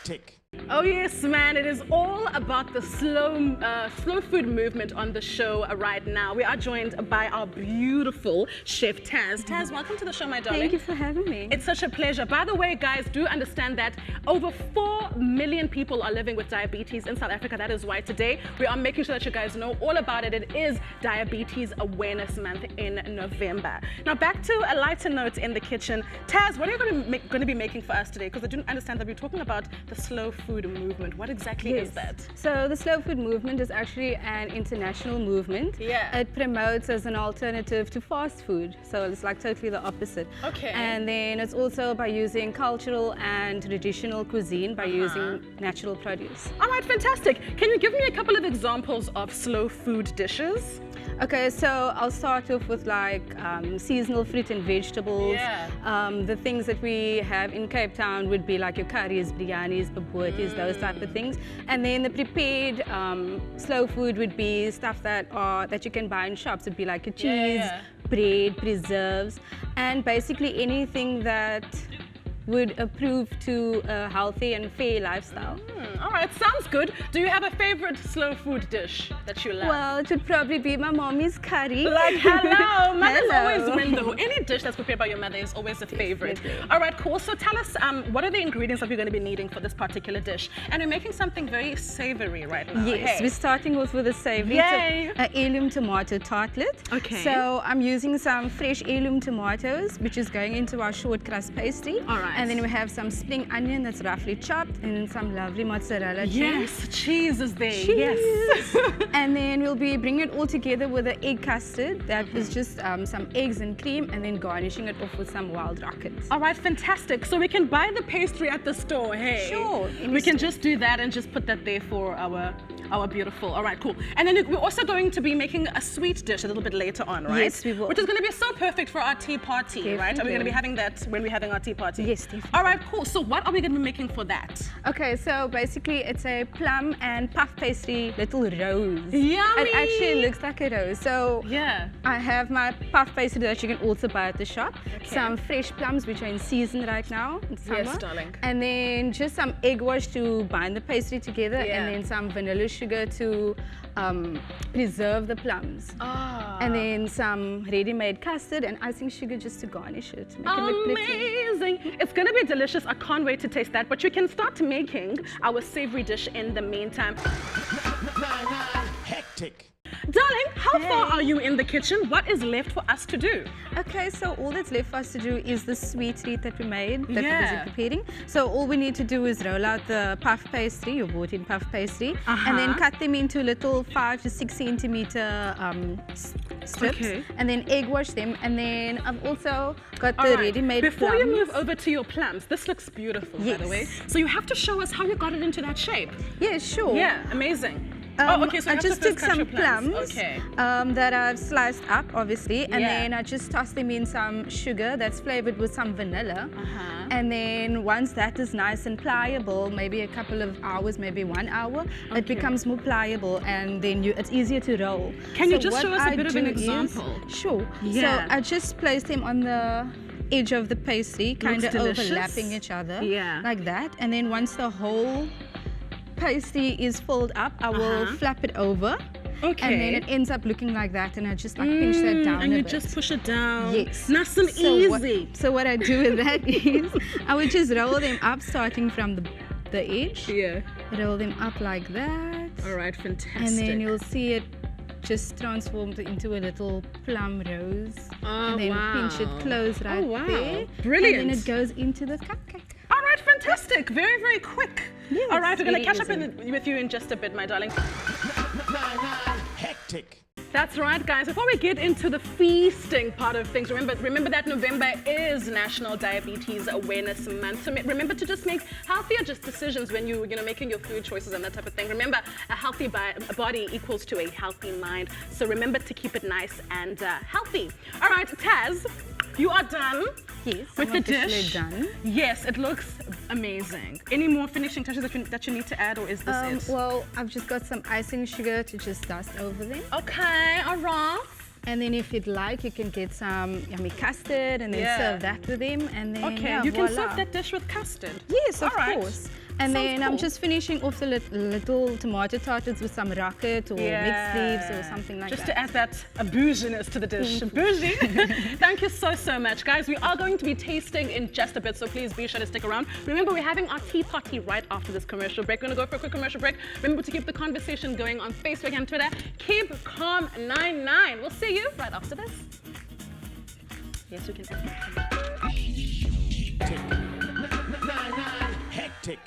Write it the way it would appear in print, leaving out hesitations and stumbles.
Hectic. Oh yes, man, it is all about the slow food movement on the show right now. We are joined by our beautiful Chef Taz. Taz, welcome to the show, my darling. Thank you for having me. It's such a pleasure. By the way, guys, do understand that over 4 million people are living with diabetes in South Africa. That is why today we are making sure that you guys know all about it. It is Diabetes Awareness Month in November. Now back to a lighter note in the kitchen. Taz, what are you going to be making for us today? Because I didn't understand that we're talking about the slow food movement. What exactly is that? So the slow food movement is actually an international movement. Yeah. It promotes as an alternative to fast food. So it's like totally the opposite. Okay. And then it's also by using cultural and traditional cuisine by using natural produce. All right, fantastic. Can you give me a couple of examples of slow food dishes? Okay, so I'll start off with like seasonal fruit and vegetables. Yeah. The things that we have in Cape Town would be like your curries, biryanis, boboties, those type of things. And then the prepared slow food would be stuff that you can buy in shops. It'd be like your cheese, bread, preserves, and basically anything that would approve to a healthy and fair lifestyle. All right, sounds good. Do you have a favorite slow food dish that you love? Well, it would probably be my mommy's curry. Like, hello, mother's Hello. always win though. Any dish that's prepared by your mother is always a favorite. Definitely. All right, cool. So tell us, what are the ingredients that we're going to be needing for this particular dish? And we're making something very savory right now. Yes, we're starting off with a savory heirloom tomato tartlet. Okay. So I'm using some fresh heirloom tomatoes, which is going into our short crust pastry. All right. And then we have some spring onion that's roughly chopped, and then some lovely mozzarella cheese. Yes, cheese is there. Cheese. Yes. And then we'll be bringing it all together with an egg custard. That is just some eggs and cream, and then garnishing it off with some wild rockets. All right, fantastic. So we can buy the pastry at the store, hey? Sure. We can just do that and just put that there for our beautiful. All right, cool. And then we're also going to be making a sweet dish a little bit later on, right? Yes, we will. Which is going to be so perfect for our tea party, right? Are we going to be having that when we're having our tea party? Yes, definitely. All right, cool. So what are we going to be making for that? Okay, so basically it's a plum and puff pastry little rose. Yummy! It actually looks like a rose. So Yeah. I have my puff pastry that you can also buy at the shop. Okay. Some fresh plums, which are in season right now in summer. Yes, darling. And then just some egg wash to bind the pastry together, Yeah. and then some vanilla sugar to preserve the plums. Ah. And then some ready-made custard and icing sugar just to garnish it. Make it look pretty. Amazing. It's going to be delicious. I can't wait to taste that. But you can start making our savory dish in the meantime. Hectic. Darling, how far are you in the kitchen? What is left for us to do? Okay, so all that's left for us to do is the sweet treat that we made, that we're Yeah. busy preparing. So all we need to do is roll out the puff pastry, your bought-in puff pastry, and then cut them into little 5 to 6 centimeter strips, and then egg wash them. And then I've also got the ready-made Before plums. you move over to your plums, this looks beautiful, by the way. So you have to show us how you got it into that shape. Yeah, sure. Yeah, amazing. Okay, so I you have to just first took cut some your plums. plums Okay. that I've sliced up, obviously, and Yeah. then I just tossed them in some sugar that's flavored with some vanilla. And then once that is nice and pliable, maybe a couple of hours, maybe 1 hour, it becomes more pliable, and then it's easier to roll. Can you just what show us a I bit of an do is- example? Sure. Yeah. So I just place them on the edge of the pastry, kind of delicious. overlapping each other, Yeah. like that. And then once the whole pastry is filled up, I will flap it over. Okay. And then it ends up looking like that, and I just like pinch that down and a you bit. just push it down. Yes. Nice and So easy. what I do with that is I would just roll them up starting from the edge. Yeah. Roll them up like that. All right, fantastic. And then you'll see it just transformed into a little plum rose. Oh, and then pinch it close right wow. there. Brilliant. And then it goes into the cupcake. All right, fantastic. Very, very quick. Yes, All right, we're going to very catch up with you in just a bit, my darling. Hectic. That's right, guys. Before we get into the feasting part of things, remember that November is National Diabetes Awareness Month. So remember to just make healthier decisions when you're making your food choices and that type of thing. Remember, a healthy body equals to a healthy mind. So remember to keep it nice and healthy. All right, Taz, you are done. Yes, with I'm the dish. officially done. Yes, it looks amazing. Any more finishing touches that you need to add, or is this it? Well, I've just got some icing sugar to just dust over them. Okay, all right. And then if you'd like, you can get some yummy custard and then serve that with them. And then Okay, you can voila. serve that dish with custard. Yes, of All right. course. And Sounds then I'm cool. just finishing off the little tomato tartlets with some rocket or mixed leaves or something like just that. to add that bouginess to the dish. Bougie. Thank you so much, guys. We are going to be tasting in just a bit, so please be sure to stick around. Remember, we're having our tea party right after this commercial break. We're going to go for a quick commercial break. Remember to keep the conversation going on Facebook and Twitter. Keep calm 99. We'll see you right after this. Yes, we can. Hectic.